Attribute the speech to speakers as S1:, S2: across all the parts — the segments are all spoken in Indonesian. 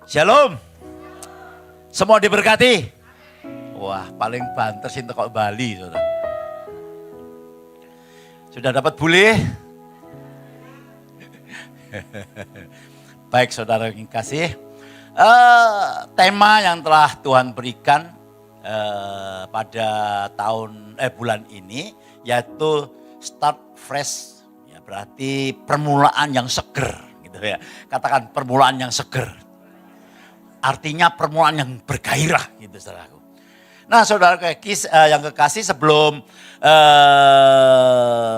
S1: Shalom. Semua diberkati. Wah, paling banter sih kok Bali, saudara. Sudah dapat bule? Baik, saudara yang kasih. Tema yang telah Tuhan berikan pada bulan ini yaitu start fresh. Ya, berarti permulaan yang seger, gitu ya. Katakan permulaan yang seger. Artinya permulaan yang bergairah, gitu saudaraku. Nah, saudara yang kekasih, sebelum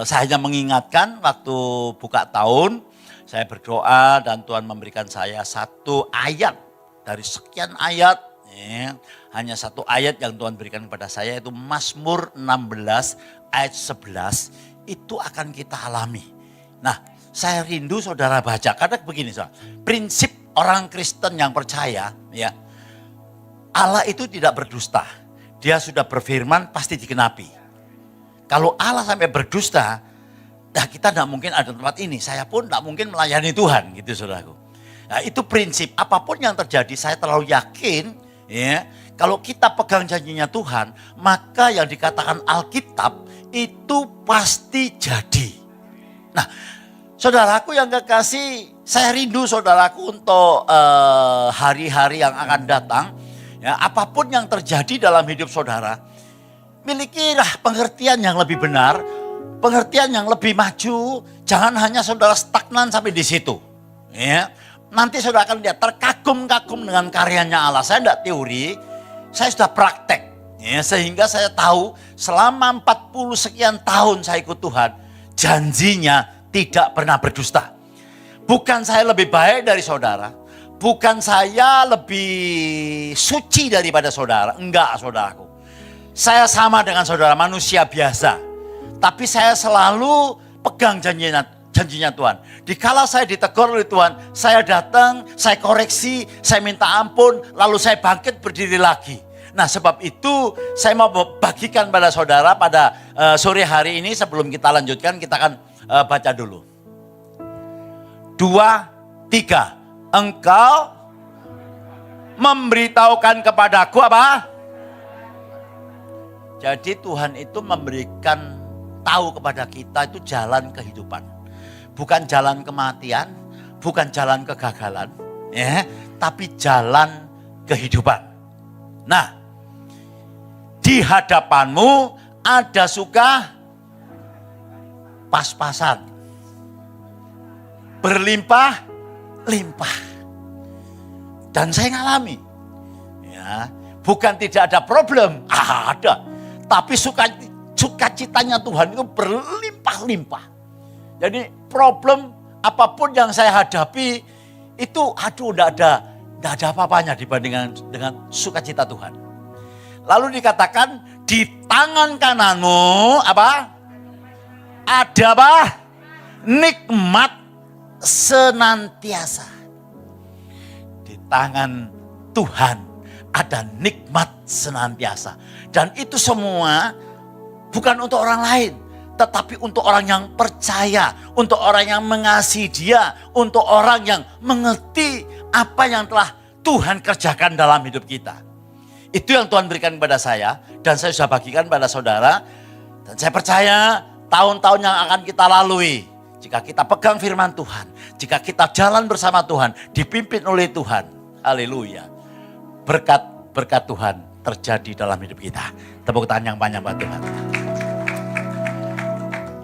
S1: saya hanya mengingatkan waktu buka tahun, saya berdoa dan Tuhan memberikan saya satu ayat dari sekian ayat. Ya, hanya satu ayat yang Tuhan berikan kepada saya, yaitu Mazmur 16 ayat 11. Itu akan kita alami. Nah, saya rindu saudara baca, karena begini saudara, prinsip orang Kristen yang percaya, ya, Allah itu tidak berdusta. Dia sudah berfirman pasti dikenapi. Kalau Allah sampai berdusta, nah kita tidak mungkin ada tempat ini. Saya pun tidak mungkin melayani Tuhan, gitu saudaraku. Nah, itu prinsip. Apapun yang terjadi, saya terlalu yakin, ya, kalau kita pegang janjinya Tuhan, maka yang dikatakan Alkitab itu pasti jadi. Nah, saudaraku yang kekasih, saya rindu saudaraku untuk hari-hari yang akan datang. Ya, apapun yang terjadi dalam hidup saudara, milikilah pengertian yang lebih benar, pengertian yang lebih maju. Jangan hanya saudara stagnan sampai di situ. Ya, nanti saudara akan lihat terkagum-kagum dengan karyanya Allah. Saya tidak teori, saya sudah praktek. Ya, sehingga saya tahu selama 40 sekian tahun saya ikut Tuhan, janjinya tidak pernah berdusta. Bukan saya lebih baik dari saudara. Bukan saya lebih suci daripada saudara. Enggak, saudaraku. Saya sama dengan saudara, manusia biasa. Tapi saya selalu pegang janjinya Tuhan. Dikala saya ditegur oleh Tuhan, saya datang, saya koreksi, saya minta ampun, lalu saya bangkit berdiri lagi. Nah, sebab itu saya mau bagikan pada saudara pada sore hari ini. Sebelum kita lanjutkan, kita akan baca dulu. 2, 3. Engkau memberitahukan kepadaku apa? Jadi Tuhan itu memberikan tahu kepada kita itu jalan kehidupan. Bukan jalan kematian, bukan jalan kegagalan, ya, tapi jalan kehidupan. Nah, di hadapanmu ada suka pas-pasan, berlimpah-limpah. Dan saya ngalami, ya, bukan tidak ada problem, ada. Tapi sukacitanya Tuhan itu berlimpah-limpah. Jadi problem apapun yang saya hadapi itu tidak ada apa-apanya dibandingkan dengan sukacita Tuhan. Lalu dikatakan di tangan kananmu apa? Ada apa? Nikmat senantiasa. Di tangan Tuhan ada nikmat senantiasa. Dan itu semua bukan untuk orang lain, tetapi untuk orang yang percaya, untuk orang yang mengasihi Dia, untuk orang yang mengerti apa yang telah Tuhan kerjakan dalam hidup kita. Itu yang Tuhan berikan kepada saya dan saya sudah bagikan pada saudara. Dan saya percaya tahun-tahun yang akan kita lalui, jika kita pegang firman Tuhan, jika kita jalan bersama Tuhan, dipimpin oleh Tuhan, haleluya, berkat Tuhan terjadi dalam hidup kita. Tepuk tangan yang panjang buat Tuhan.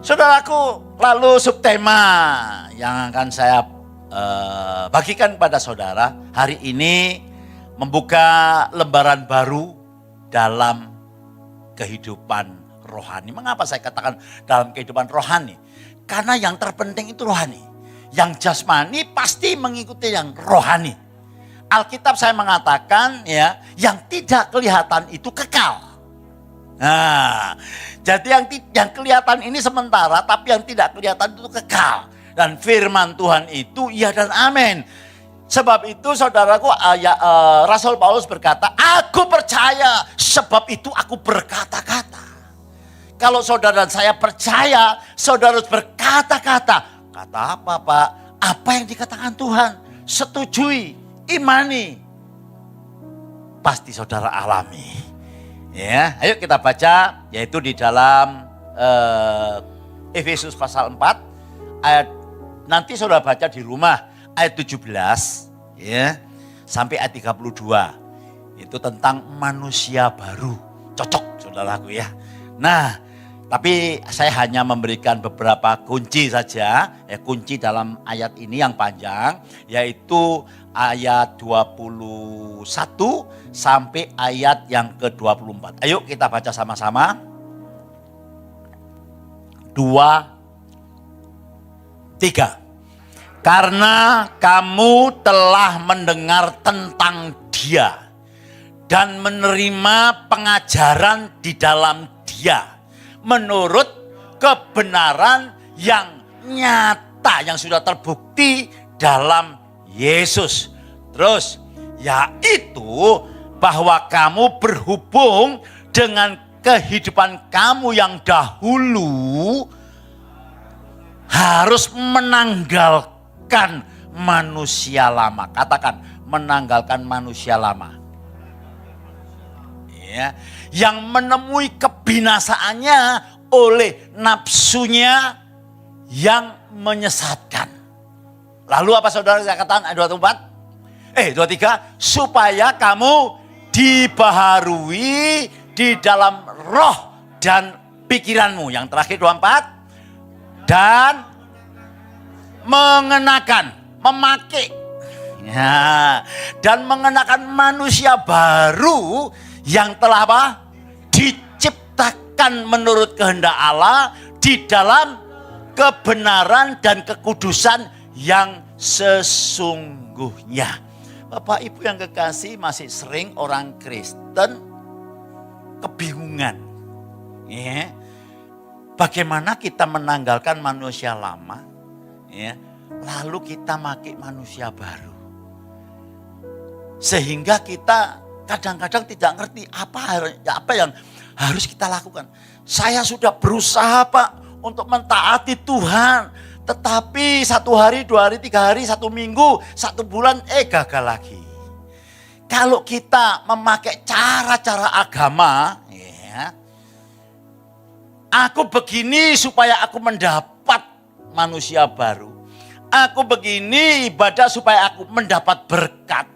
S1: Saudaraku, lalu subtema yang akan saya bagikan pada saudara hari ini, membuka lembaran baru dalam kehidupan rohani. Mengapa saya katakan dalam kehidupan rohani? Karena yang terpenting itu rohani. Yang jasmani pasti mengikuti yang rohani. Alkitab saya mengatakan, ya, yang tidak kelihatan itu kekal. Nah, jadi yang kelihatan ini sementara, tapi yang tidak kelihatan itu kekal. Dan firman Tuhan itu iya dan amin. Sebab itu saudaraku, Rasul Paulus berkata, aku percaya, sebab itu aku berkata-kata. Kalau saudara dan saya percaya, saudara harus berkata-kata. Kata apa, Pak? Apa yang dikatakan Tuhan? Setujui, imani, pasti saudara alami. Ya, ayo kita baca, yaitu di dalam Efesus pasal 4 ayat, nanti saudara baca di rumah ayat 17 ya sampai ayat 32. Itu tentang manusia baru. Cocok saudaraku ya. Nah, tapi saya hanya memberikan beberapa kunci saja, ya kunci dalam ayat ini yang panjang, yaitu ayat 21 sampai ayat yang ke-24. Ayo kita baca sama-sama. 2, 3. Karena kamu telah mendengar tentang Dia dan menerima pengajaran di dalam Dia menurut kebenaran yang nyata yang sudah terbukti dalam Yesus. Terus yaitu bahwa kamu berhubung dengan kehidupan kamu yang dahulu harus menanggalkan manusia lama. Katakan, menanggalkan manusia lama. Ya, yang menemui kebinasaannya oleh nafsunya yang menyesatkan. Lalu apa saudara saya katakan ayat 24? 23, supaya kamu dibaharui di dalam roh dan pikiranmu. Yang terakhir 24, dan mengenakan, memakai, ya, dan mengenakan manusia baru yang telah apa? Diciptakan menurut kehendak Allah di dalam kebenaran dan kekudusan yang sesungguhnya. Bapak Ibu yang kekasih, masih sering orang Kristen kebingungan. Ya. Bagaimana kita menanggalkan manusia lama, ya, lalu kita pakai manusia baru. Sehingga kita kadang-kadang tidak ngerti apa yang harus kita lakukan. Saya sudah berusaha Pak untuk mentaati Tuhan. Tetapi 1 hari, 2 hari, 3 hari, 1 minggu, 1 bulan, gagal lagi. Kalau kita memakai cara-cara agama, ya, aku begini supaya aku mendapat manusia baru. Aku begini ibadah supaya aku mendapat berkat.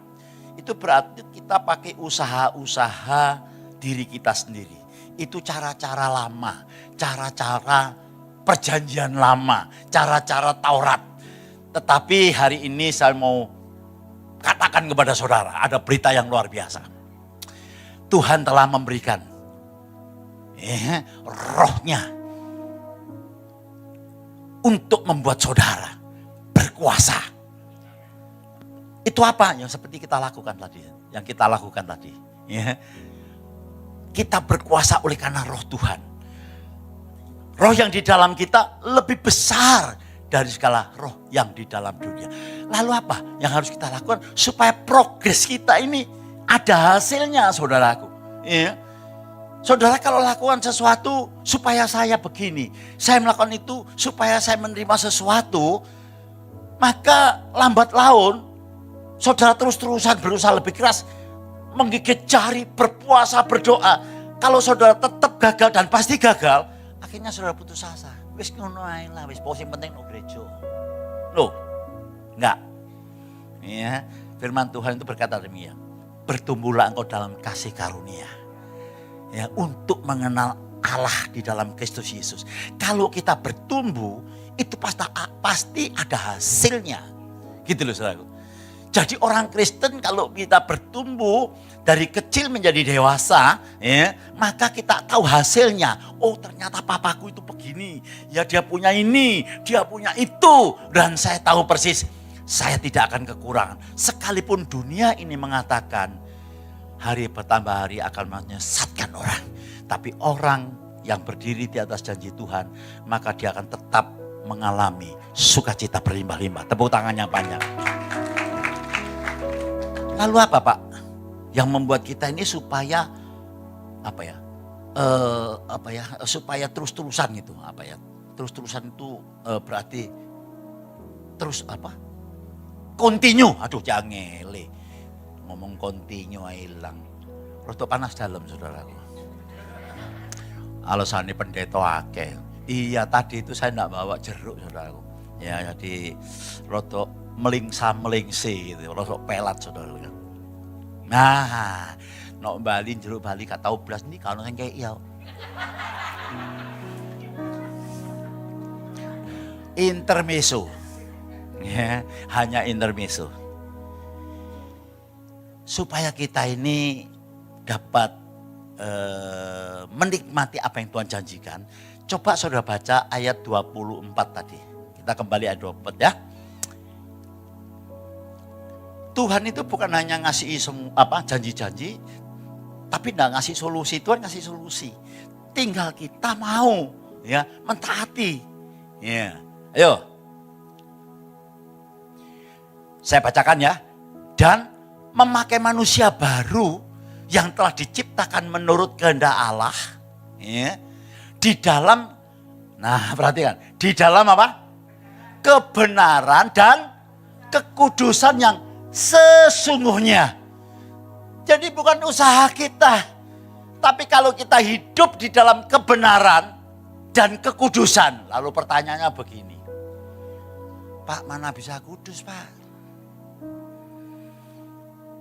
S1: Itu berarti kita pakai usaha-usaha diri kita sendiri. Itu cara-cara lama, cara-cara perjanjian lama, cara-cara Taurat. Tetapi hari ini saya mau katakan kepada saudara, ada berita yang luar biasa. Tuhan telah memberikan rohnya untuk membuat saudara berkuasa. Itu apa yang seperti kita lakukan tadi, yang kita lakukan tadi. Ya. Kita berkuasa oleh karena roh Tuhan. Roh yang di dalam kita lebih besar dari segala roh yang di dalam dunia. Lalu apa yang harus kita lakukan supaya progres kita ini ada hasilnya, saudaraku. Ya. Saudara kalau lakukan sesuatu supaya saya begini, saya melakukan itu supaya saya menerima sesuatu, maka lambat laun saudara terus-terusan berusaha lebih keras, menggigit jari, berpuasa, berdoa. Kalau saudara tetap gagal dan pasti gagal, akhirnya saudara putus asa. Wis ngono ae lah, wis posisi penting no gereja. Loh, enggak. Ya, firman Tuhan itu berkata demikian. Bertumbuhlah engkau dalam kasih karunia. Ya, untuk mengenal Allah di dalam Kristus Yesus. Kalau kita bertumbuh, itu pasti ada hasilnya. Gitu loh saudaraku. Jadi orang Kristen kalau kita bertumbuh dari kecil menjadi dewasa, ya, maka kita tahu hasilnya. Oh ternyata papaku itu begini, ya dia punya ini, dia punya itu. Dan saya tahu persis, saya tidak akan kekurangan. Sekalipun dunia ini mengatakan, hari bertambah hari akan menyesatkan orang. Tapi orang yang berdiri di atas janji Tuhan, maka dia akan tetap mengalami sukacita berlimpah-limpah. Tepuk tangan yang panjang. Lalu apa Pak? Yang membuat kita ini supaya supaya terus-terusan gitu, Terus-terusan itu berarti terus apa? Continue. Aduh jangan ngele. ngomong kontinu hilang. Rotok panas dalam saudaraku. Alasannya pendeta akeh. Iya tadi itu saya enggak bawa jeruk saudaraku. Ya jadi rotok melingsa-melingsi gitu, rotok pelat saudaraku. Nah, nok Bali jeruk Bali gak tau blas ini kalau yang kayak iya. Intermezzo. Ya, hanya intermezzo. Supaya kita ini dapat menikmati apa yang Tuhan janjikan. Coba saudara baca ayat 24 tadi. Kita kembali ayat 24 ya. Tuhan itu bukan hanya ngasih janji-janji, tapi enggak ngasih solusi. Tuhan ngasih solusi. Tinggal kita mau ya mentaati. Ya. Ayo. Saya bacakan ya. Dan memakai manusia baru yang telah diciptakan menurut kehendak Allah, ya, di dalam, nah perhatikan, di dalam apa? Kebenaran dan kekudusan yang sesungguhnya. Jadi bukan usaha kita, tapi kalau kita hidup di dalam kebenaran dan kekudusan. Lalu pertanyaannya begini, Pak, mana bisa kudus, Pak?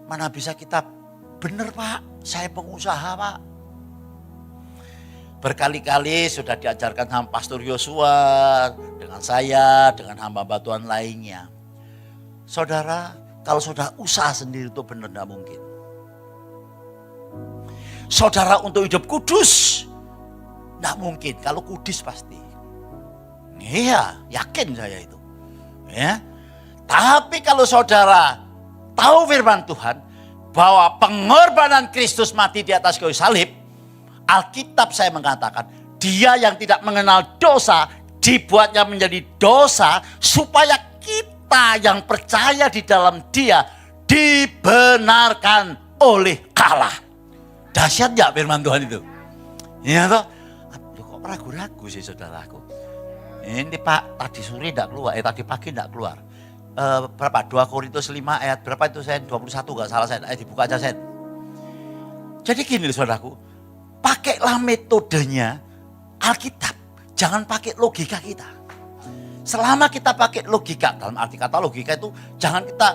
S1: Mana bisa kita benar, Pak, saya pengusaha, Pak. Berkali-kali sudah diajarkan sama Pastor Yosua, dengan saya, dengan hamba Tuhan lainnya. Saudara, kalau saudara usaha sendiri itu benar tidak mungkin. Saudara untuk hidup kudus, tidak mungkin. Kalau kudus pasti. Iya, yakin saya itu. Ya. Tapi kalau saudara tahu firman Tuhan, bahwa pengorbanan Kristus mati di atas kayu salib, Alkitab saya mengatakan, dia yang tidak mengenal dosa, dibuatnya menjadi dosa, supaya kita yang percaya di dalam dia, dibenarkan oleh Allah. Dahsyat gak firman Tuhan itu? Ya toh? Aduh, kok ragu-ragu sih saudaraku. Ini Pak, tadi sore tidak keluar, tadi pagi tidak keluar. Berapa? 2 Korintus 5 ayat berapa itu Sen? 21 gak salah Sen. Dibuka aja Sen. Jadi gini saudaraku, pakailah metodenya Alkitab. Jangan pakai logika kita. Selama kita pakai logika, dalam arti kata logika itu jangan kita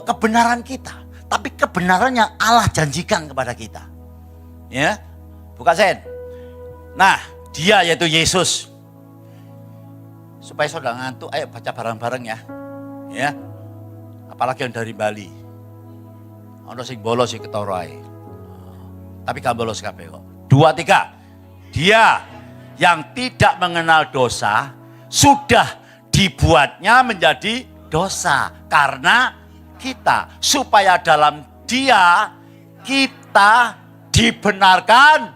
S1: kebenaran kita. Tapi kebenaran yang Allah janjikan kepada kita. Ya, buka Sen. Nah, dia yaitu Yesus. Supaya saudara ngantuk, ayo baca bareng-bareng ya. Ya, apalagi yang dari Bali. Ono sing bolos sing ketara ae. Tapi gak bolos kabeh kok. 2, 3. Dia yang tidak mengenal dosa sudah dibuatnya menjadi dosa karena kita, supaya dalam dia kita dibenarkan.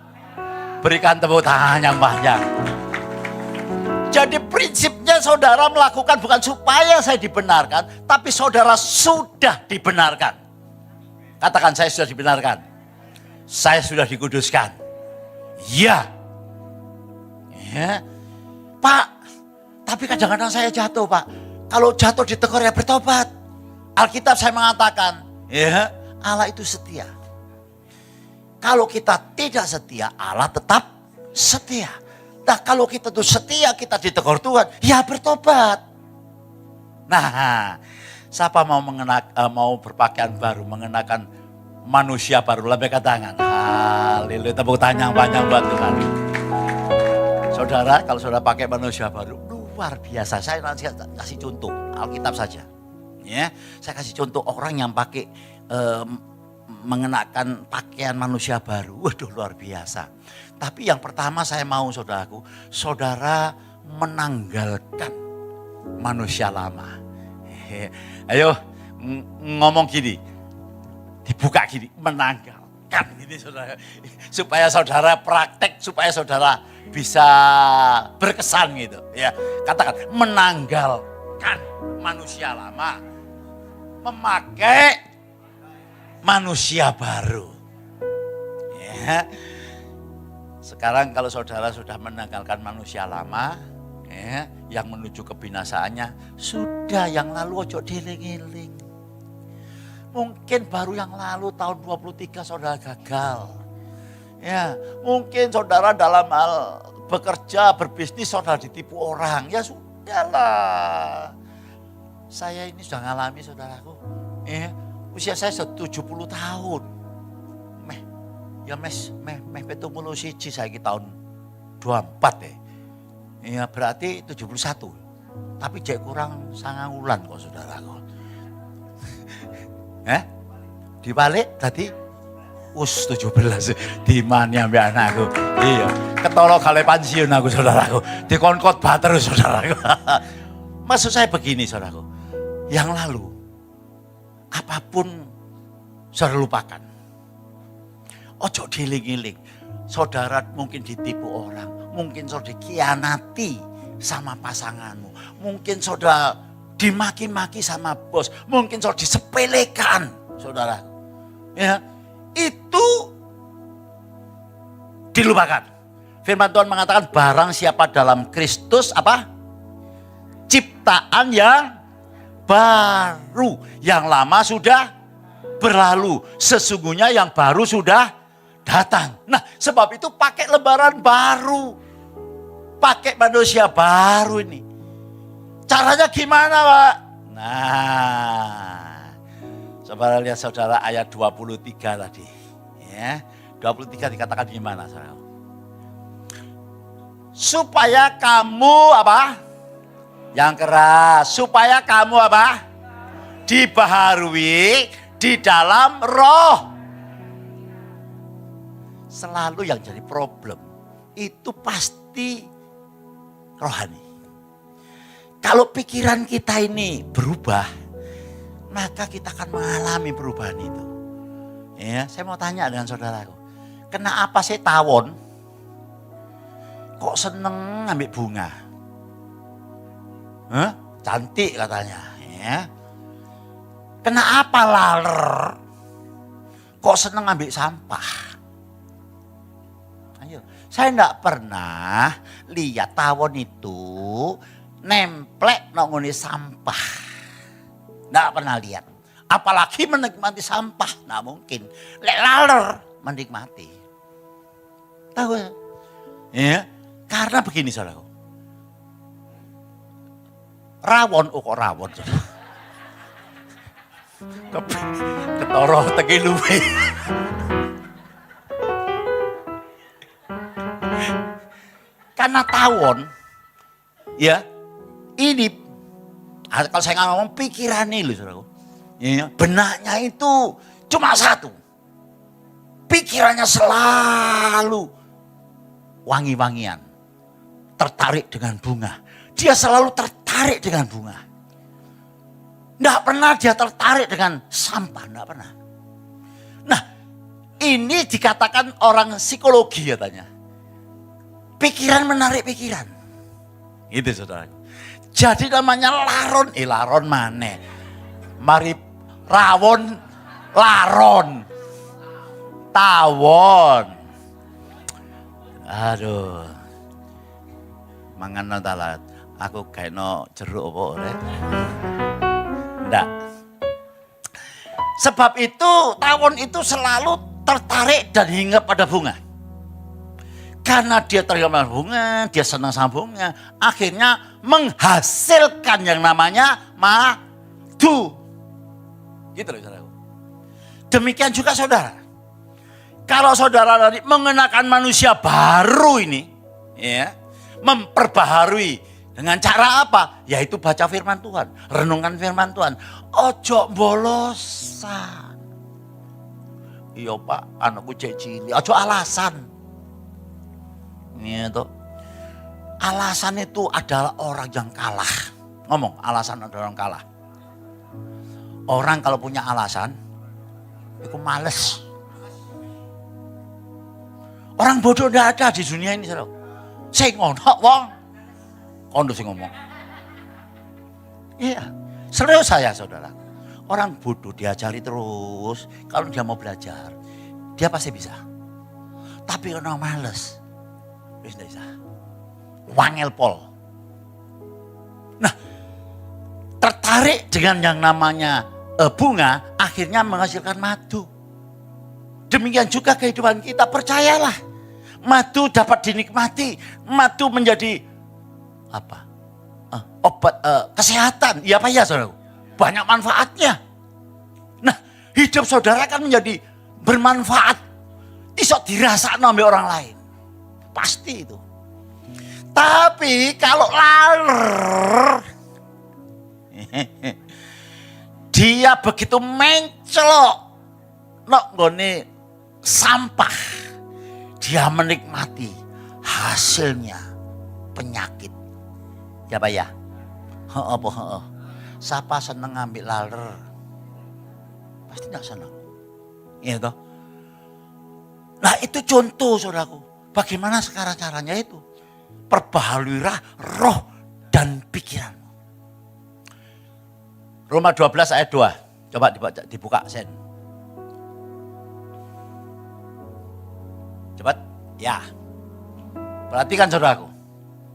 S1: Berikan tepuk tangan yang banyak. Jadi prinsipnya saudara melakukan bukan supaya saya dibenarkan, tapi saudara sudah dibenarkan. Katakan, saya sudah dibenarkan. Saya sudah dikuduskan. Iya. Ya. Pak, tapi kadang-kadang saya jatuh, Pak. Kalau jatuh ditegur ya bertobat. Alkitab saya mengatakan, ya, Allah itu setia. Kalau kita tidak setia, Allah tetap setia. Nah kalau kita tuh setia, kita ditegur Tuhan, ya bertobat. Nah, siapa mau berpakaian baru, mengenakan manusia baru, lambaikan tangan. Haleluya, tepuk tangan yang banyak buat Tuhan. Saudara, kalau saudara pakai manusia baru, luar biasa. Saya nanti kasih contoh, Alkitab saja. Ya, saya kasih contoh orang yang pakai mengenakan pakaian manusia baru. Waduh, luar biasa. Tapi yang pertama saya mau saudaraku, saudara menanggalkan manusia lama. Ayo ngomong gini, dibuka gini, menanggalkan ini saudara. Supaya saudara praktek, supaya saudara bisa berkesan gitu. Ya, katakan menanggalkan manusia lama, memakai manusia baru. Ya. Sekarang kalau saudara sudah menanggalkan manusia lama, ya, yang menuju kebinasaannya, sudah yang lalu ojo dieling-eling. Mungkin baru yang lalu tahun 23 saudara gagal. Ya, mungkin saudara dalam hal bekerja, berbisnis saudara ditipu orang. Ya sudahlah. Saya ini sudah ngalami saudaraku. Usia saya sudah 70 tahun. Meh 71 saya tahun 24 ya. Ya berarti 71. Tapi jek kurang 9 wulan kok saudaraku. Dibalik tadi 17 dimana ambek anakku. Iya, ketara kali pensiun aku saudaraku. Dikonkot bater saudaraku. Maksud saya begini saudaraku. Yang lalu apapun saudara lupakan. Ojo diling-iling. Saudara mungkin ditipu orang, mungkin saudara dikhianati sama pasanganmu, mungkin saudara dimaki-maki sama bos, mungkin saudara disepelekan, saudara. Ya, itu dilupakan. Firman Tuhan mengatakan barang siapa dalam Kristus apa? Ciptaan yang baru, yang lama sudah berlalu, sesungguhnya yang baru sudah datang. Nah, sebab itu pakai lembaran baru. Pakai manusia baru ini. Caranya gimana, Pak? Nah, saudara lihat saudara ayat 23 tadi. Ya, 23 dikatakan gimana, saudara? Supaya kamu apa? Yang keras. Supaya kamu apa? Dibaharui di dalam roh. Selalu yang jadi problem itu pasti rohani. Kalau pikiran kita ini berubah, maka kita akan mengalami perubahan itu. Ya, saya mau tanya dengan saudaraku, kenapa sih tawon kok seneng ambil bunga? Cantik katanya. Ya. Kenapa laler kok seneng ambil sampah? Saya enggak pernah lihat tawon itu nemplek nongoni sampah. Enggak pernah lihat. Apalagi menikmati sampah. Nah mungkin. Lek laler menikmati. Tahu ya? Ya, karena begini saudaraku. Rawon, kok rawon. Ketoro teki luwe. Karena tawon, ya ini kalau saya ngomong pikiran ini loh saudaraku, ya, benaknya itu cuma satu, pikirannya selalu wangi-wangian, tertarik dengan bunga, dia selalu tertarik dengan bunga, nggak pernah dia tertarik dengan sampah, nggak pernah. Nah ini dikatakan orang psikologi katanya. Pikiran menarik pikiran. Itu saudara. Jadi namanya laron mana? Mari rawon, laron, tawon. Aduh. Mangan talat. Aku kayaknya jeruk apa ora? Enggak. Sebab itu tawon itu selalu tertarik dan hinggap pada bunga. Karena dia terima bunga, dia senang sama bunga, akhirnya menghasilkan yang namanya madu. Gitu loh saudara. Demikian juga saudara. Kalau saudara tadi mengenakan manusia baru ini, ya, memperbaharui dengan cara apa? Yaitu baca firman Tuhan, renungkan firman Tuhan. Ojo bolosan. Iya Pak, anakku cek cilik. Ojo alasan. Itu alasan itu adalah orang yang kalah. Ngomong alasan adalah orang kalah. Orang kalau punya alasan itu males. Orang bodoh tidak ada di dunia ini. Saya ngono wong kondo sing ngomong. Iya, serius saya saudara. Orang bodoh diajari terus, kalau dia mau belajar dia pasti bisa. Tapi orang males wis ndak bisa. Wangel pol. Nah, tertarik dengan yang namanya bunga, akhirnya akhirnya menghasilkan madu. Demikian juga kehidupan kita, percayalah. Madu dapat dinikmati, madu menjadi apa? Obat kesehatan, iya apa ya saudara? Banyak manfaatnya. Nah, hidup saudara kan menjadi bermanfaat. Isok dirasakan oleh orang lain. Pasti itu. Tapi kalau laler, dia begitu mencelok nggone sampah, dia menikmati hasilnya penyakit. Ya Pak ya? Heeh. Siapa seneng ngambil laler? Pasti tidak senang. Iya toh? Nah itu contoh saudaraku. Bagaimana sekarang caranya itu? Perbaharuilah roh dan pikiran. Roma 12 ayat 2. Coba dibuka Sen. Cepat. Ya. Perhatikan saudaraku.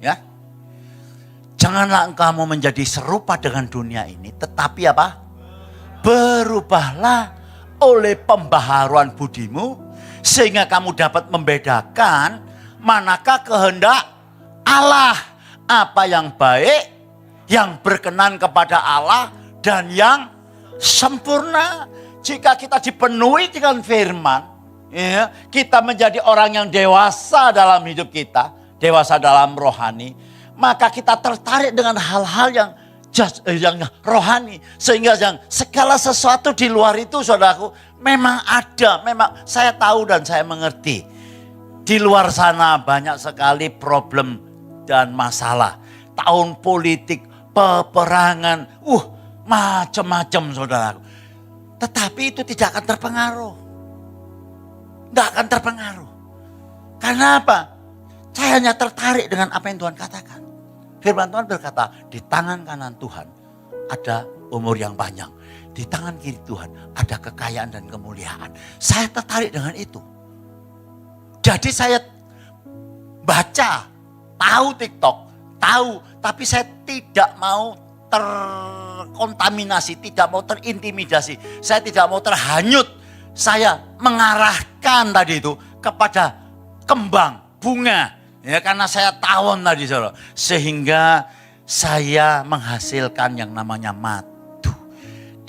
S1: Ya. Janganlah engkau menjadi serupa dengan dunia ini. Tetapi apa? Berubahlah oleh pembaharuan budimu. Sehingga kamu dapat membedakan manakah kehendak Allah. Apa yang baik, yang berkenan kepada Allah, dan yang sempurna. Jika kita dipenuhi dengan firman, ya, kita menjadi orang yang dewasa dalam hidup kita, dewasa dalam rohani, maka kita tertarik dengan hal-hal yang rohani. Sehingga yang segala sesuatu di luar itu saudaraku, memang ada, memang saya tahu dan saya mengerti. Di luar sana banyak sekali problem dan masalah. Tahun politik, peperangan, macam-macam saudaraku. Tetapi itu tidak akan terpengaruh. Tidak akan terpengaruh. Karena apa? Saya hanya tertarik dengan apa yang Tuhan katakan. Firman Tuhan berkata, di tangan kanan Tuhan ada umur yang panjang. Di tangan kiri Tuhan ada kekayaan dan kemuliaan. Saya tertarik dengan itu. Jadi saya baca, tahu TikTok, tahu. Tapi saya tidak mau terkontaminasi, tidak mau terintimidasi. Saya tidak mau terhanyut. Saya mengarahkan tadi itu kepada kembang, bunga. Ya, karena saya tawon tadi saudara. Sehingga saya menghasilkan yang namanya madu.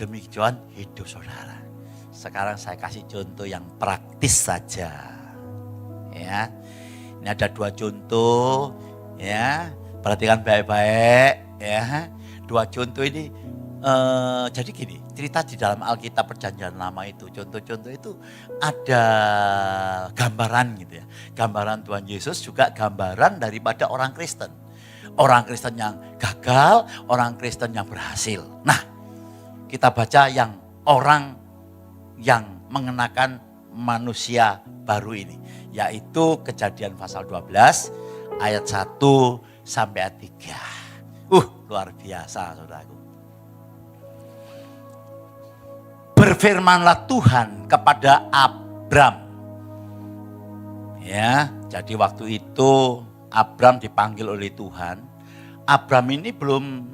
S1: Demikian hidup saudara. Sekarang saya kasih contoh yang praktis saja. Ya, ini ada 2 contoh. Ya, perhatikan baik-baik. Ya, 2 contoh ini. Jadi gini, cerita di dalam Alkitab Perjanjian Lama itu, contoh-contoh itu ada gambaran gitu ya. Gambaran Tuhan Yesus juga gambaran daripada orang Kristen. Orang Kristen yang gagal, orang Kristen yang berhasil. Nah, kita baca yang orang yang mengenakan manusia baru ini. Yaitu Kejadian pasal 12 ayat 1 sampai ayat 3. Luar biasa saudaraku. Berfirmanlah Tuhan kepada Abram. Ya, jadi waktu itu Abram dipanggil oleh Tuhan. Abram ini belum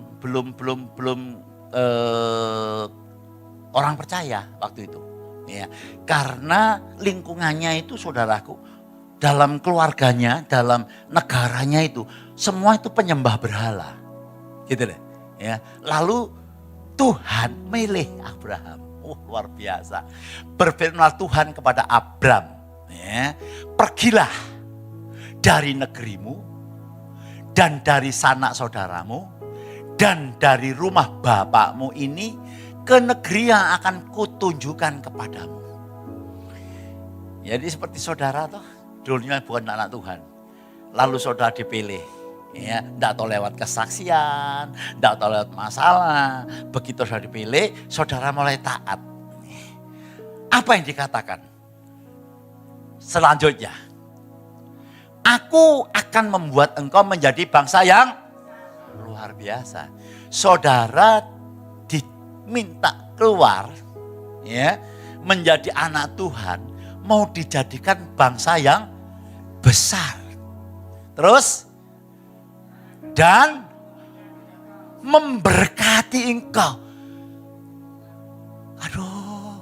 S1: orang percaya waktu itu. Ya, karena lingkungannya itu saudaraku, dalam keluarganya, dalam negaranya itu, semua itu penyembah berhala. Gitu deh. Ya, lalu Tuhan milih Abraham. Luar biasa. Berfirmanlah Tuhan kepada Abram, ya, pergilah dari negerimu dan dari sanak saudaramu dan dari rumah bapakmu ini ke negeri yang akan kutunjukkan kepadamu. Jadi seperti saudara toh, dulunya bukan anak Tuhan. Lalu saudara dipilih. Ya, tidak tahu lewat kesaksian, tidak tahu lewat masalah. Begitu saudara dipilih, saudara mulai taat. Apa yang dikatakan? Selanjutnya, aku akan membuat engkau menjadi bangsa yang luar biasa. Saudara diminta keluar, ya, menjadi anak Tuhan, mau dijadikan bangsa yang besar. Terus dan memberkati engkau. Aduh,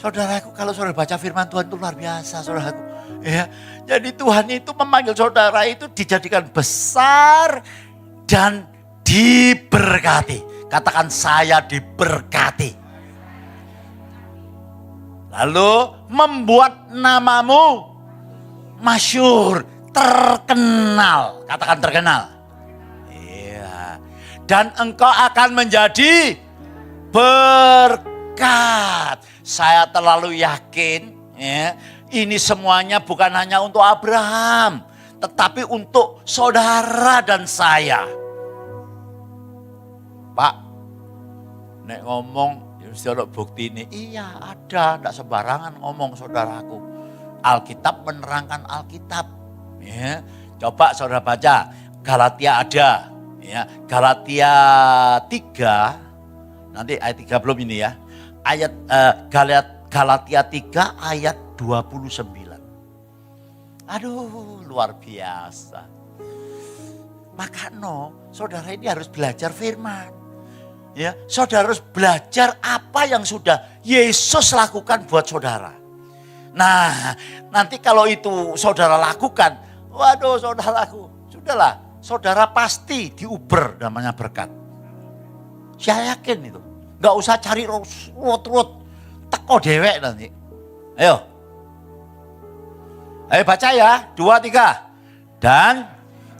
S1: Saudaraku, kalau saudara baca firman Tuhan itu luar biasa, saudaraku. Ya, jadi Tuhan itu memanggil saudara itu dijadikan besar dan diberkati. Katakan, saya diberkati. Lalu membuat namamu masyhur, terkenal. Katakan terkenal. Iya. Dan engkau akan menjadi berkat. Saya terlalu yakin, ya, ini semuanya bukan hanya untuk Abraham, tetapi untuk saudara dan saya. Pak, nek ngomong ya mesti ada bukti ini. Iya ada, tidak sembarangan ngomong saudaraku. Alkitab menerangkan Alkitab. Ya, coba saudara baca, Galatia ada. Ya, Galatia 3, nanti ayat 3 belum ini ya. Ayat Galatia 3 ayat 29. Aduh, luar biasa. Maka saudara ini harus belajar firman. Ya, saudara harus belajar apa yang sudah Yesus lakukan buat saudara. Nah, nanti kalau itu saudara lakukan, waduh saudaraku, sudahlah, saudara pasti diuber namanya berkat. Saya yakin itu. Gak usah cari rut-rut, teko dewek nanti. Ayo baca ya, 2, 3. Dan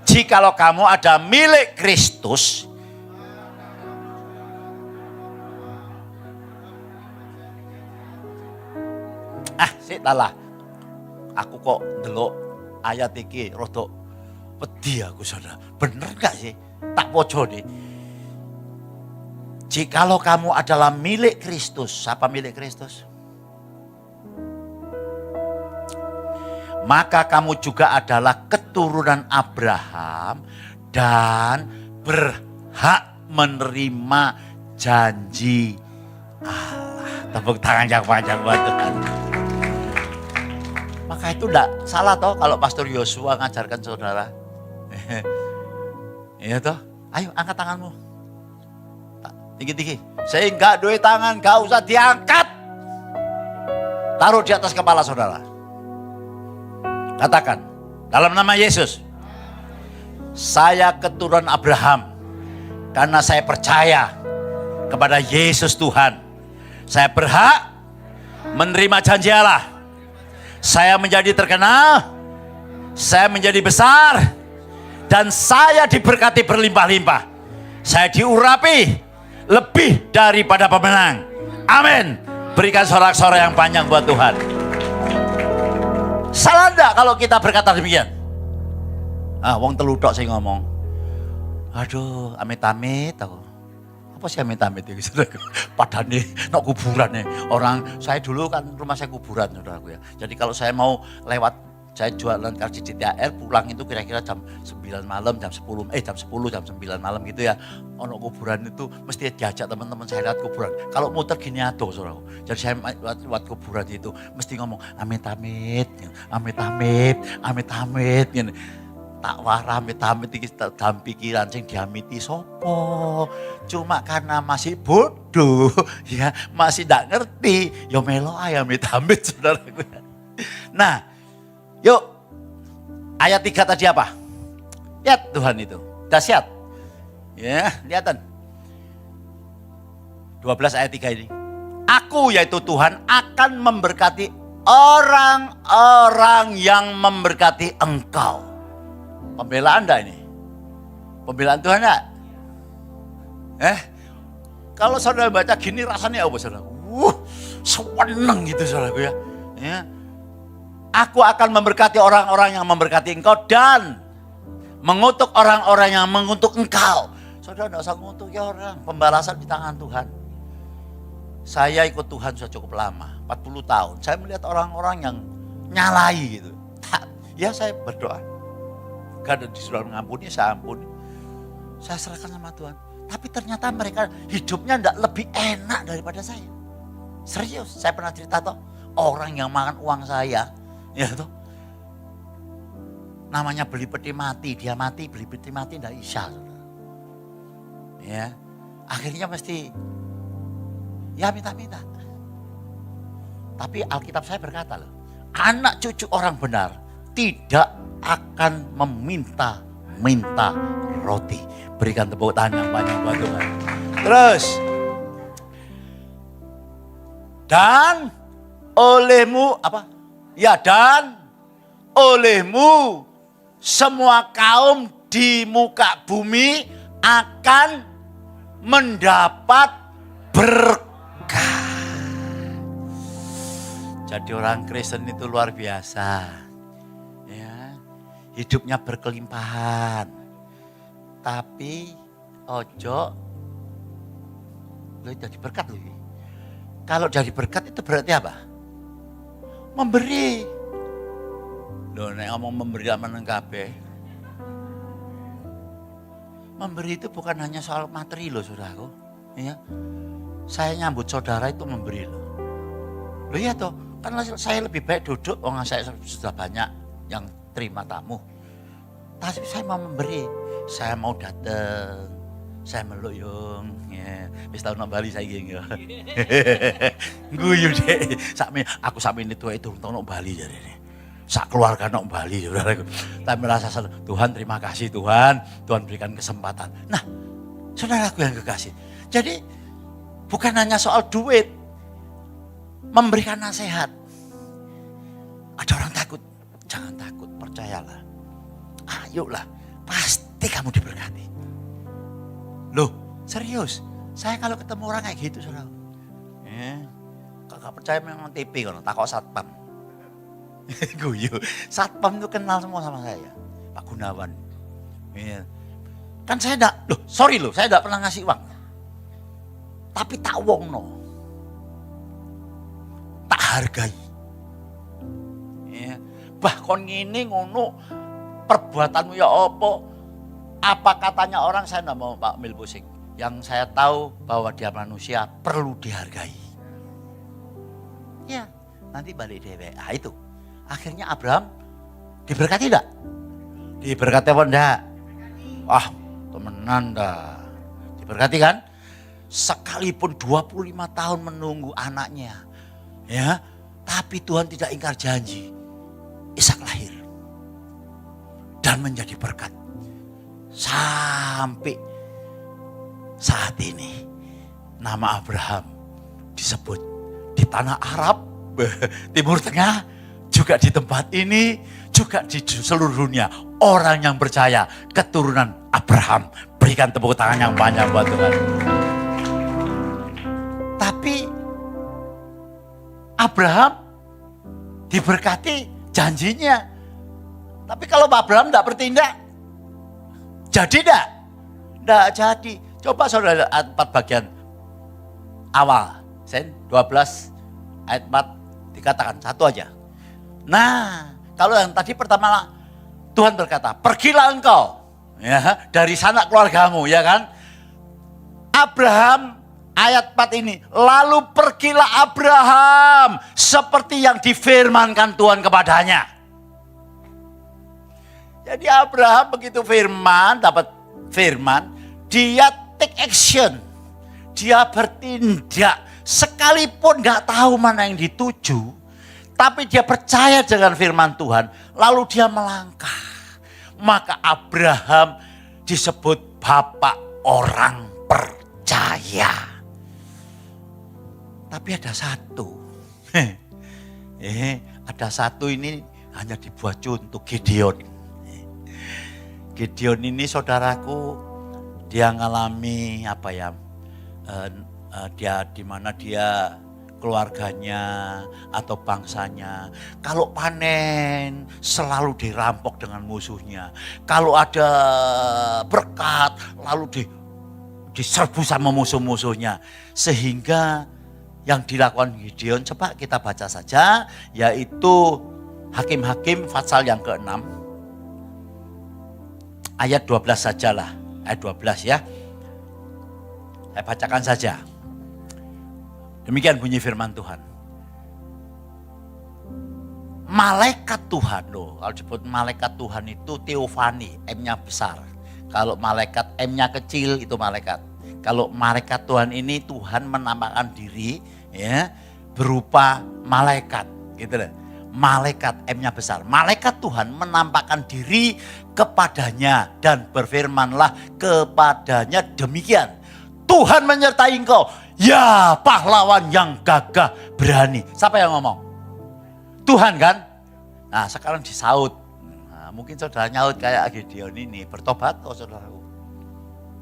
S1: jikalau kamu ada milik Kristus, sik lah. Aku kok ndelok ayat iki rodok wedi aku saudara. Bener gak sih? Tak poco nih. Jikalau kamu adalah milik Kristus, siapa milik Kristus? Maka kamu juga adalah keturunan Abraham dan berhak menerima janji Allah. Tepuk tangan yang panjang buat Tuhan. Maka itu enggak salah toh kalau Pastor Yosua ngajarkan saudara. Iya toh, ayo angkat tanganmu. Tinggi-tinggi. Sehingga dua tangan gak usah diangkat. Taruh di atas kepala saudara. Katakan, dalam nama Yesus, saya keturunan Abraham. Karena saya percaya kepada Yesus Tuhan. Saya berhak menerima janji Allah. Saya menjadi terkenal, saya menjadi besar, dan saya diberkati berlimpah-limpah. Saya diurapi lebih daripada pemenang. Amin. Berikan sorak-sorai yang panjang buat Tuhan. Salah enggak kalau kita berkata demikian? Wong teludok saya ngomong. Aduh, amit-amit aku. Apa sih amit-amit itu? Padahal nak kuburan nih. Orang saya dulu kan rumah saya kuburan saudaraku ya. Jadi kalau saya mau lewat, saya jualan karcis di THR, pulang itu kira-kira jam 9 malam, jam 10, jam 10, jam 9 malam gitu ya. Ono kuburan itu mesti diajak teman-teman saya lihat kuburan. Kalau muter gini atuh saudaraku. Jadi saya lewat kuburan itu mesti ngomong amit-amit, amit-amit, amit-amit gini. Tak warah amit-amit iki dalam pikiran sing diamiti sopo. Cuma karena masih bodoh ya, masih tidak ngerti, ya melo ae amit-amit saudaraku. Nah, yuk, ayat 3 tadi apa? Lihat Tuhan itu, dahsyat. Ya, lihatan. 12 ayat 3 ini. Aku yaitu Tuhan akan memberkati orang-orang yang memberkati engkau. Pembelaan enggak ini? Pembelaan Tuhan enggak? Kalau saudara baca gini rasanya apa saudara? Seneng gitu saudaraku ya. Aku akan memberkati orang-orang yang memberkati engkau dan mengutuk orang-orang yang mengutuk engkau. Saudara tidak usah mengutuki orang, pembalasan di tangan Tuhan. Saya ikut Tuhan sudah cukup lama, 40 tahun. Saya melihat orang-orang yang nyalai gitu. Ya saya berdoa. Gak ada disuruh mengampuni, saya ampuni. Saya serahkan sama Tuhan. Tapi ternyata mereka hidupnya tidak lebih enak daripada saya. Serius, saya pernah cerita toh. Orang yang makan uang saya, ya toh. Namanya beli peti mati, dia mati, beli peti mati tidak bisa. Ya, akhirnya mesti, ya minta-minta. Tapi Alkitab saya berkata loh, anak cucu orang benar tidak akan meminta-minta roti. Berikan tepuk tangan yang banyak buat Tuhan. Terus, dan olehmu apa? Ya, dan olehmu semua kaum di muka bumi akan mendapat berkah. Jadi orang Kristen itu luar biasa. Ya, hidupnya berkelimpahan. Tapi ojo lo jadi berkat loh. Kalau jadi berkat itu berarti apa? Memberi. Loh, nek ngomong memberi sama nang kabeh. Memberi itu bukan hanya soal materi loh, saudaraku. Ya. Saya nyambut saudara itu memberi loh. Loh ya toh, kan saya lebih baik duduk, saya sudah banyak yang terima tamu. Tapi saya mau memberi, saya mau datang, saya meluyung. Ya. Wis tau nang Bali saiki ya. Guyu deh. Aku sakmene tuwa itu tau nang Bali jarene. Sak keluarga nang Bali saudaraku. Tapi merasa Tuhan terima kasih Tuhan berikan kesempatan. Nah, saudaraku yang kekasih. Jadi bukan hanya soal duit, memberikan nasihat. Ada orang takut, jangan takut, percayalah. Ayolah, pasti kamu diberkati. Loh, serius? Saya kalau ketemu orang kayak gitu, saudara. Kakak percaya memang TP kan, takut satpam. Guyu, satpam itu kenal semua sama saya, Pak Gunawan. Ya. Kan saya saya enggak pernah ngasih uang. Tapi tak wongno. Tak hargai. Ya. Bahkan ngene ngono perbuatanmu ya apa katanya orang, saya enggak mau Pak Mil pusing. Yang saya tahu bahwa dia manusia perlu dihargai. Ya, nanti balik dewe. Nah itu. Akhirnya Abraham diberkati enggak? Diberkati apa enggak? Ah, temenan dah. Diberkati kan? Sekalipun 25 tahun menunggu anaknya. Ya, tapi Tuhan tidak ingkar janji. Ishak lahir. Dan menjadi berkat. Sampai saat ini nama Abraham disebut di tanah Arab, Timur Tengah, juga di tempat ini, juga di seluruh dunia. Orang yang percaya keturunan Abraham. Berikan tepuk tangan yang banyak buat Tuhan. Tapi Abraham diberkati janjinya. Tapi kalau Abraham tidak bertindak, jadi tidak? Tidak jadi. Coba saudara lihat 4 bagian awal. 12 ayat 4 dikatakan satu aja. Nah, kalau yang tadi pertama Tuhan berkata, pergilah engkau ya, dari sanak keluargamu, ya kan? Abraham ayat 4 ini, lalu pergilah Abraham seperti yang difirmankan Tuhan kepadanya. Jadi Abraham begitu dapat firman, dia take action. Dia bertindak sekalipun gak tahu mana yang dituju, tapi dia percaya dengan firman Tuhan, lalu dia melangkah. Maka Abraham disebut bapak orang percaya. Tapi ada satu. Ada satu ini hanya dibuat contoh, Gideon. Gideon ini saudaraku, dia ngalami dia di mana dia keluarganya atau bangsanya kalau panen selalu dirampok dengan musuhnya. Kalau ada berkat lalu diserbu sama musuh-musuhnya. Sehingga yang dilakukan Gideon, coba kita baca saja, yaitu Hakim-Hakim pasal yang ke-6 ayat 12 sajalah, ayat 12 ya. Saya bacakan saja. Demikian bunyi firman Tuhan. Malaikat Tuhan loh, kalau disebut malaikat Tuhan itu teofani, M-nya besar. Kalau malaikat M-nya kecil itu malaikat. Kalau malaikat Tuhan ini Tuhan menampakkan diri ya berupa malaikat, gitu loh. Malaikat, M-nya besar. Malaikat Tuhan menampakkan diri kepadanya dan berfirmanlah kepadanya demikian. Tuhan menyertai engkau, ya pahlawan yang gagah berani. Siapa yang ngomong? Tuhan kan? Nah sekarang disaut. Nah, mungkin saudara nyaut kayak Gideon ini, bertobat kok saudaraku.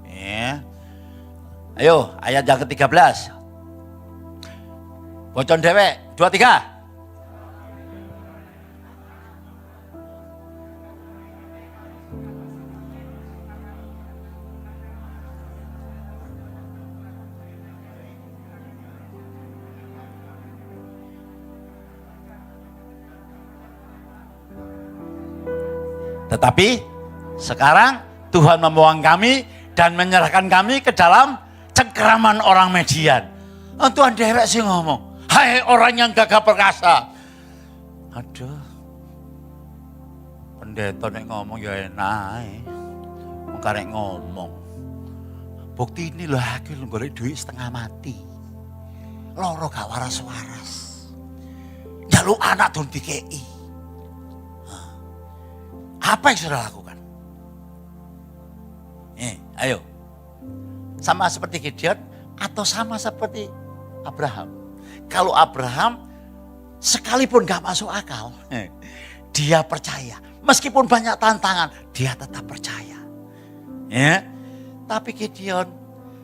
S1: Ya. Ayo ayat yang ke-13. Bocon dewek, 2-3. Tetapi sekarang Tuhan membuang kami dan menyerahkan kami ke dalam cengkeraman orang Median. Oh, Tuhan dewek sih ngomong, hai orang yang gagah perkasa. Aduh, pendeta nek ngomong ya enak, karek ngomong. Bukti ini loh aku golek duit setengah mati, loro gak waras-waras, jaluk anak don dikei. Apa yang sudah lakukan? Ayo. Sama seperti Gideon atau sama seperti Abraham. Kalau Abraham sekalipun gak masuk akal, dia percaya. Meskipun banyak tantangan, dia tetap percaya. Ya. Tapi Gideon,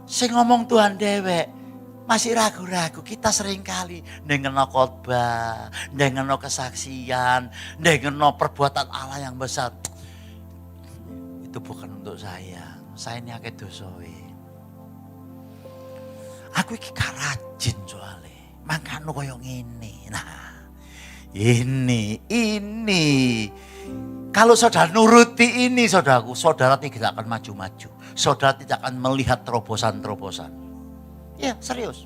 S1: sing ngomong Tuhan dewek, masih ragu-ragu. Kita sering kali dengerno khotbah, dengerno kesaksian, dengerno perbuatan Allah yang besar. Itu bukan untuk saya. Saya ini akeh dosoe. Aku iki gak rajin soalnya. Mangkano koyo ngene. Nah, ini. Kalau saudara nuruti ini saudaraku, saudara tidak akan maju-maju. Saudara tidak akan melihat terobosan-terobosan. Ya serius.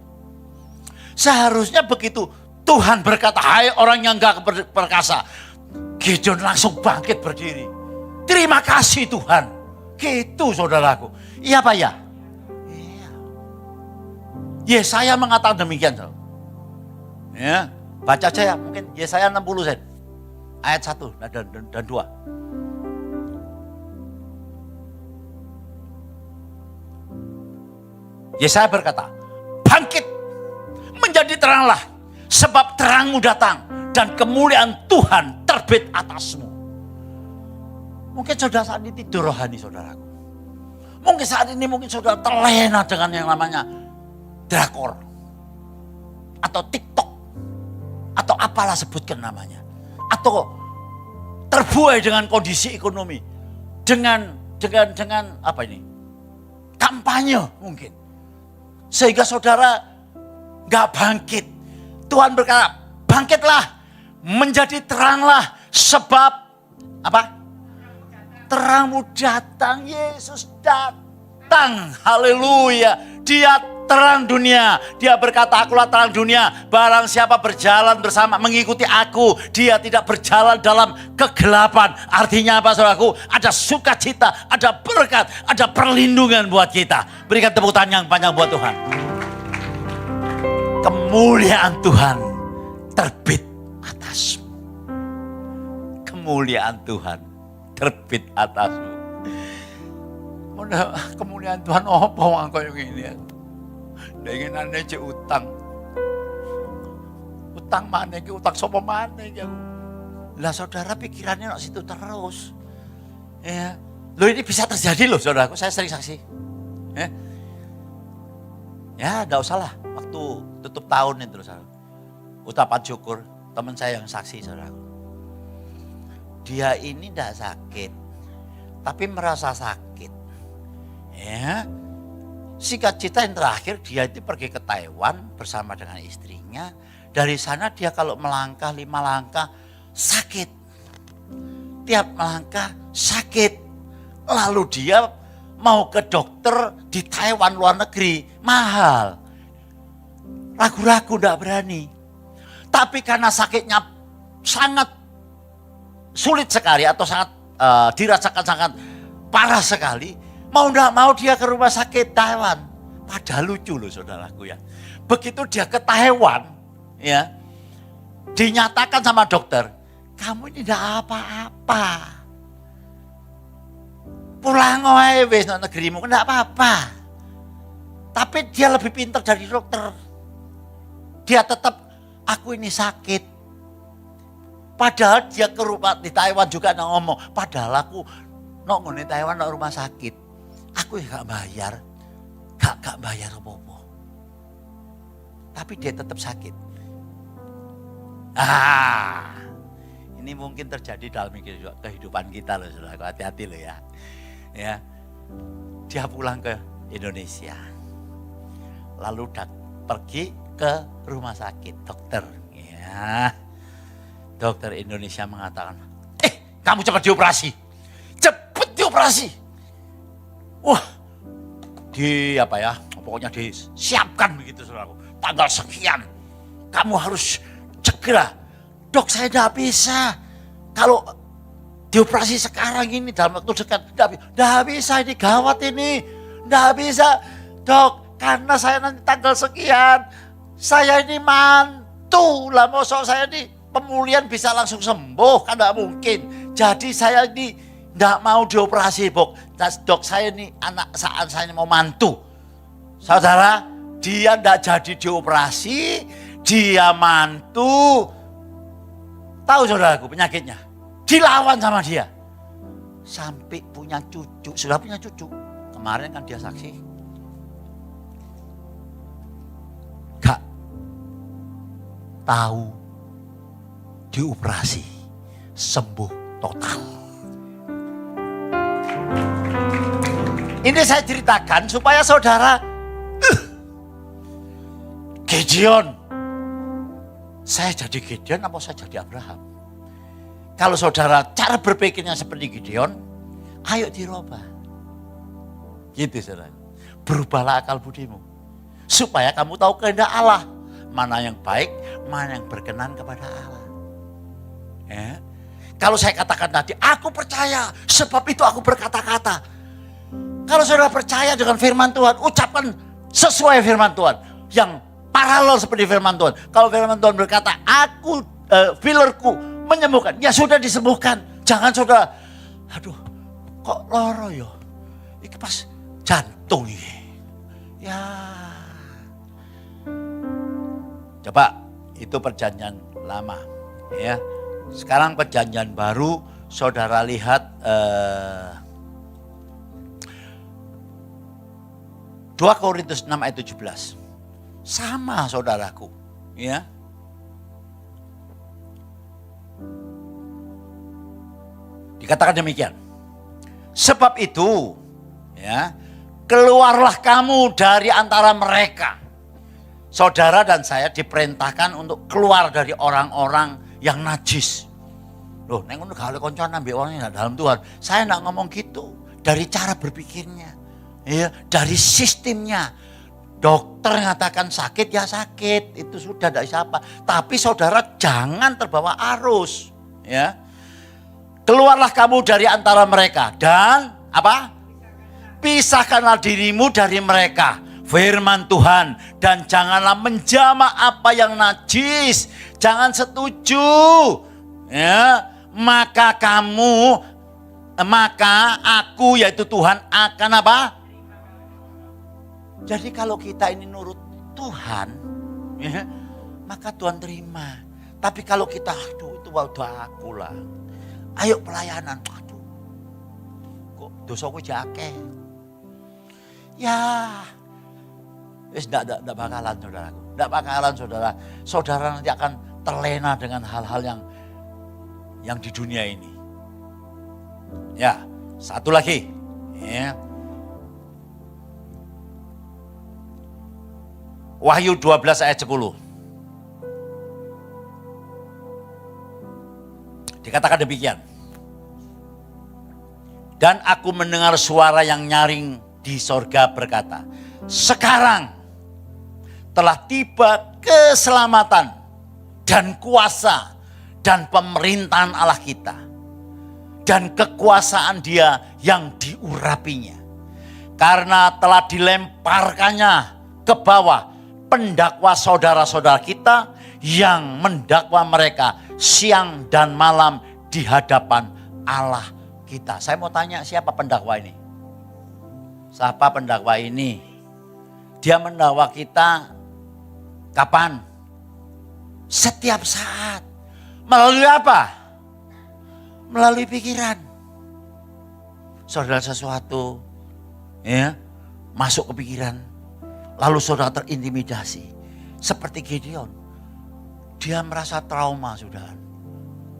S1: Seharusnya begitu Tuhan berkata, hai orang yang gak perkasa. Gideon langsung bangkit berdiri. Terima kasih Tuhan. Gitu saudaraku. Iya Pak ya? Iya. Yesaya mengatakan demikian. Ya, baca aja ya. Mungkin Yesaya 60 sen. Ayat 1 dan 2. Yesaya berkata, bangkit, menjadi teranglah, sebab terangmu datang dan kemuliaan Tuhan terbit atasmu. Mungkin saudara saat ini tidur rohani saudaraku. Mungkin saat ini saudara terlena dengan yang namanya drakor. Atau TikTok. Atau apalah sebutkan namanya. Atau terbuai dengan kondisi ekonomi. Dengan apa ini? Kampanye mungkin. Sehingga saudara gak bangkit. Tuhan berkata, bangkitlah, menjadi teranglah, sebab apa? Terangmu datang, Yesus datang, haleluya. Dia terang dunia. Dia berkata, akulah terang dunia. Barang siapa berjalan bersama, mengikuti aku, dia tidak berjalan dalam kegelapan. Artinya apa saudaraku? Ada sukacita, ada berkat, ada perlindungan buat kita. Berikan tepuk tangan yang panjang buat Tuhan. Kemuliaan Tuhan terbit atasmu. Kemuliaan Tuhan terbit atasmu. Kemuliaan Tuhan apa wong koyo ngene. Dengenane cek utang. Utang mana iki, utang sapa maneh iki aku. Lah saudara pikirannya nek situ terus. Ya. Loh ini bisa terjadi loh saudaraku, saya sering saksi. Ya, enggak usah lah waktu tutup tahun itu saudara. Ucapan syukur, teman saya yang saksi saudaraku. Dia ini enggak sakit, tapi merasa sakit. Ya. Singkat cerita yang terakhir dia itu pergi ke Taiwan bersama dengan istrinya. Dari sana dia kalau melangkah 5 langkah sakit. Tiap melangkah sakit. Lalu dia mau ke dokter di Taiwan luar negeri. Mahal. Ragu-ragu enggak berani. Tapi karena sakitnya sangat sulit sekali atau sangat dirasakan sangat parah sekali. Mau enggak mau dia ke rumah sakit Taiwan. Padahal lucu loh saudaraku ya. Begitu dia ke Taiwan, ya, dinyatakan sama dokter, kamu ini tidak apa-apa. Pulang wae wis nang negerimu, enggak apa-apa. Tapi dia lebih pintar dari dokter. Dia tetap, aku ini sakit. Padahal dia ke rumah di Taiwan juga ngomong, padahal aku di Taiwan nang rumah sakit. Aku ya gak bayar. Gak bayar apa-apa. Tapi dia tetap sakit. Ini mungkin terjadi dalam kehidupan kita loh, saudara. Hati-hati loh ya. Ya, dia pulang ke Indonesia, lalu pergi ke rumah sakit dokter. Ya, dokter Indonesia mengatakan, kamu cepat dioperasi, Wah, pokoknya disiapkan begitu, saudaraku. Tanggal sekian, kamu harus segera. Dok, saya tidak bisa. Kalau dioperasi sekarang ini dalam waktu dekat, tidak bisa, ini gawat ini. Tidak bisa, dok, karena saya nanti tanggal sekian, saya ini mantu. Lah mosok saya ini pemulihan bisa langsung sembuh, kan tidak mungkin. Jadi saya ini tidak mau dioperasi, dok, saya ini anak saat saya ini mau mantu. Saudara, dia tidak jadi dioperasi, dia mantu. Tahu saudaraku penyakitnya? Dilawan sama dia. Sampai punya cucu. Sudah punya cucu. Kemarin kan dia saksi. Gak tahu dioperasi. Sembuh total. Ini saya ceritakan supaya saudara Gideon. Saya jadi Gideon apa saya jadi Abraham? Kalau saudara cara berpikirnya seperti Gideon, ayo dirubah. Gitu saudara. Berubahlah akal budimu. Supaya kamu tahu kehendak Allah. Mana yang baik, mana yang berkenan kepada Allah. Ya. Kalau saya katakan tadi, aku percaya, sebab itu aku berkata-kata. Kalau saudara percaya dengan firman Tuhan, ucapkan sesuai firman Tuhan. Yang paralel seperti firman Tuhan. Kalau firman Tuhan berkata, fillerku menyembuhkan, ya sudah disembuhkan. Jangan saudara, aduh kok loro yo, ini pas jantung ini. Ya, coba itu perjanjian lama, ya. Sekarang perjanjian baru, saudara lihat 2 Korintus 6 ayat 17. Sama saudaraku, ya. Dikatakan demikian. Sebab itu, ya, keluarlah kamu dari antara mereka. Saudara dan saya diperintahkan untuk keluar dari orang-orang yang najis. Loh, neng ngono gak koncoan ambek wong yang dalam Tuhan. Saya enggak ngomong gitu. Dari cara berpikirnya, ya, dari sistemnya. Dokter mengatakan sakit ya sakit, itu sudah tidak siapa. Tapi saudara jangan terbawa arus, ya. Keluarlah kamu dari antara mereka dan apa? Pisahkanlah dirimu dari mereka. Firman Tuhan, dan janganlah menjamah apa yang najis. Jangan setuju. Ya, maka aku yaitu Tuhan akan apa? Jadi kalau kita ini nurut Tuhan, ya, maka Tuhan terima. Tapi kalau kita, aduh itu udah aku lah. Ayo pelayanan, aduh, kok dosaku jake. Ya, wis enggak bakalan saudaraku. Enggak bakalan saudara. Saudara nanti akan terlena dengan hal-hal yang di dunia ini. Ya, satu lagi. Ya. Wahyu 12 ayat 10. Dikatakan demikian. Dan aku mendengar suara yang nyaring di sorga berkata, sekarang telah tiba keselamatan dan kuasa dan pemerintahan Allah kita. Dan kekuasaan Dia yang diurapinya. Karena telah dilemparkannya ke bawah pendakwa saudara-saudara kita yang mendakwa mereka siang dan malam di hadapan Allah kita. Saya mau tanya, siapa pendakwa ini? Siapa pendakwa ini? Dia mendakwa kita kapan? Setiap saat. Melalui apa? Melalui pikiran. Saudara, sesuatu ya masuk ke pikiran, lalu saudara terintimidasi. Seperti Gideon, dia merasa trauma, saudara.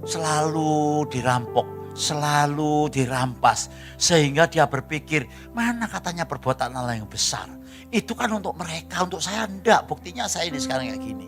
S1: Selalu dirampok, selalu dirampas. Sehingga dia berpikir, mana katanya perbuatan Allah yang besar. Itu kan untuk mereka, untuk saya enggak. Buktinya saya ini sekarang kayak gini.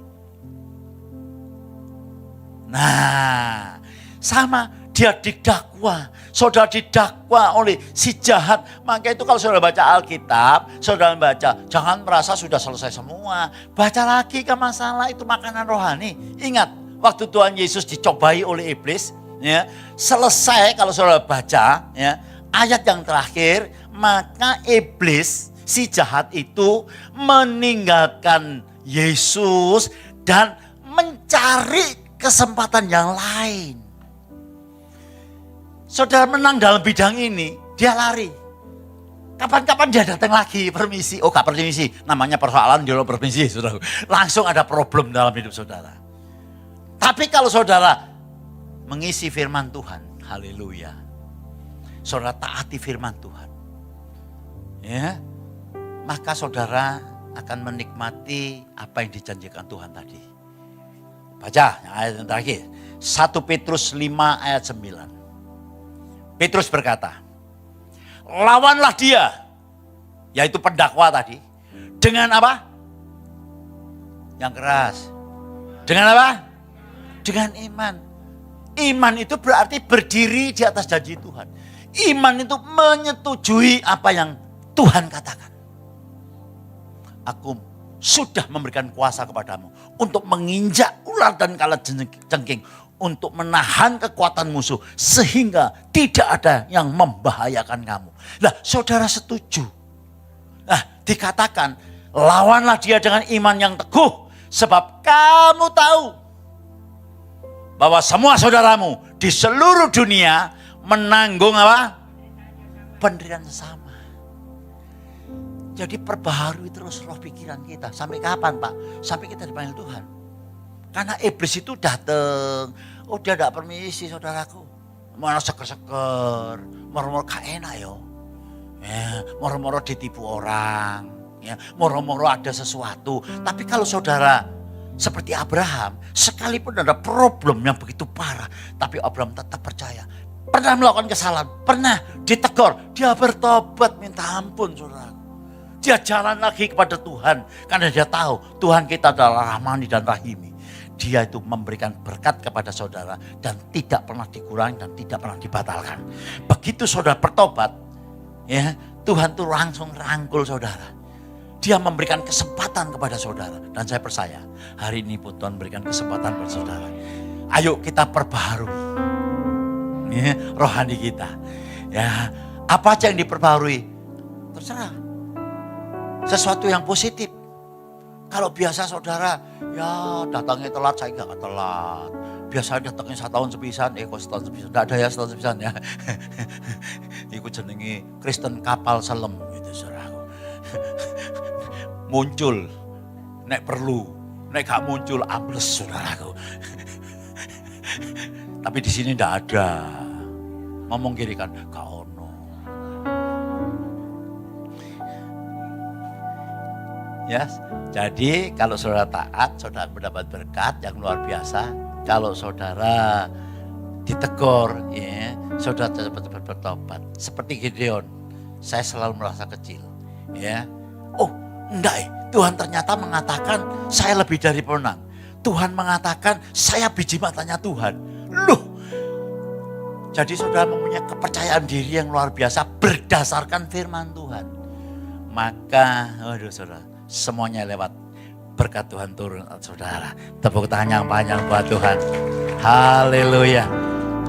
S1: Nah, sama dia didakwa. Saudara didakwa oleh si jahat. Maka itu kalau saudara baca Alkitab, saudara baca, jangan merasa sudah selesai semua. Baca lagi ke masalah itu makanan rohani. Ingat, waktu Tuhan Yesus dicobai oleh iblis, ya, selesai kalau saudara baca ya, ayat yang terakhir, maka iblis si jahat itu meninggalkan Yesus dan mencari kesempatan yang lain. Saudara menang dalam bidang ini, dia lari. Kapan-kapan dia datang lagi, permisi. Oh, gak permisi, namanya persoalan dia permisi, saudara. Langsung ada problem dalam hidup saudara. Tapi kalau saudara mengisi firman Tuhan, haleluya. Saudara taati firman Tuhan. Ya. Maka saudara akan menikmati apa yang dijanjikan Tuhan tadi. Baca ayat yang terakhir. 1 Petrus 5 ayat 9. Petrus berkata, lawanlah dia, yaitu pendakwa tadi, dengan apa? Yang keras. Dengan apa? Dengan iman. Iman itu berarti berdiri di atas janji Tuhan. Iman itu menyetujui apa yang Tuhan katakan. Aku sudah memberikan kuasa kepadamu untuk menginjak ular dan kala jengking, untuk menahan kekuatan musuh sehingga tidak ada yang membahayakan kamu. Nah, saudara setuju. Nah, dikatakan lawanlah dia dengan iman yang teguh, sebab kamu tahu bahwa semua saudaramu di seluruh dunia menanggung apa? Penderitaan sama. Jadi perbaharui terus roh pikiran kita. Sampai kapan, Pak? Sampai kita dipanggil Tuhan. Karena iblis itu datang. Oh, dia tidak permisi, saudaraku. Mana seker-seker. Moro-moro gak enak yo. Ya, moro-moro ditipu orang. Ya, moro-moro ada sesuatu. Tapi kalau saudara seperti Abraham, sekalipun ada problem yang begitu parah, tapi Abraham tetap percaya. Pernah melakukan kesalahan, pernah ditegur, dia bertobat minta ampun, saudara. Dia jalan lagi kepada Tuhan. Karena dia tahu Tuhan kita adalah Rahmani dan Rahimi. Dia itu memberikan berkat kepada saudara. Dan tidak pernah dikurangi dan tidak pernah dibatalkan. Begitu saudara bertobat, ya, Tuhan tuh langsung rangkul saudara. Dia memberikan kesempatan kepada saudara. Dan saya percaya hari ini pun Tuhan memberikan kesempatan kepada saudara. Ayo kita perbaharui, ya, rohani kita. Ya, apa aja yang diperbaharui? Terserah. Sesuatu yang positif. Kalau biasa saudara, ya datangnya telat, saya enggak telat. Biasanya datangnya 1 tahun sepisan, kok setahun sepisan. Enggak ada ya setahun sepisan ya. Ikut jenengi Kristen kapal selam gitu saudaraku. Muncul, nek perlu, nek gak muncul ambles saudaraku. Tapi di sini enggak ada. Ngomong kiri kan, gak ono. Ya, jadi kalau saudara taat, saudara mendapat berkat yang luar biasa. Kalau saudara ditegur, ya, saudara cepat-cepat bertobat. Seperti Gideon, saya selalu merasa kecil. Ya, oh enggak, Tuhan ternyata mengatakan saya lebih dari pemenang. Tuhan mengatakan saya biji matanya Tuhan. Loh, jadi saudara mempunyai kepercayaan diri yang luar biasa berdasarkan firman Tuhan. Maka, waduh saudara, semuanya lewat berkat Tuhan turun saudara. Tepuk tangan yang panjang buat Tuhan. Haleluya.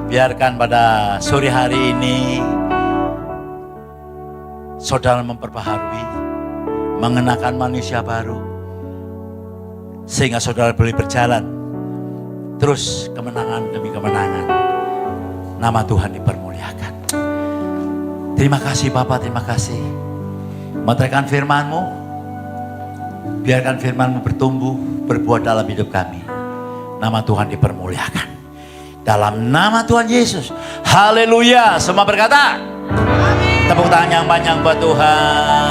S1: Biarkan pada sore hari ini saudara memperbaharui, mengenakan manusia baru, sehingga saudara boleh berjalan Terus kemenangan demi kemenangan. Nama Tuhan dipermuliakan. Terima kasih Bapak, terima kasih. Meteraikan firman-Mu. Biarkan firman-Mu bertumbuh, berbuah dalam hidup kami. Nama Tuhan dipermuliakan. Dalam nama Tuhan Yesus. Haleluya. Semua berkata. Amin. Tepuk tangan yang panjang buat Tuhan.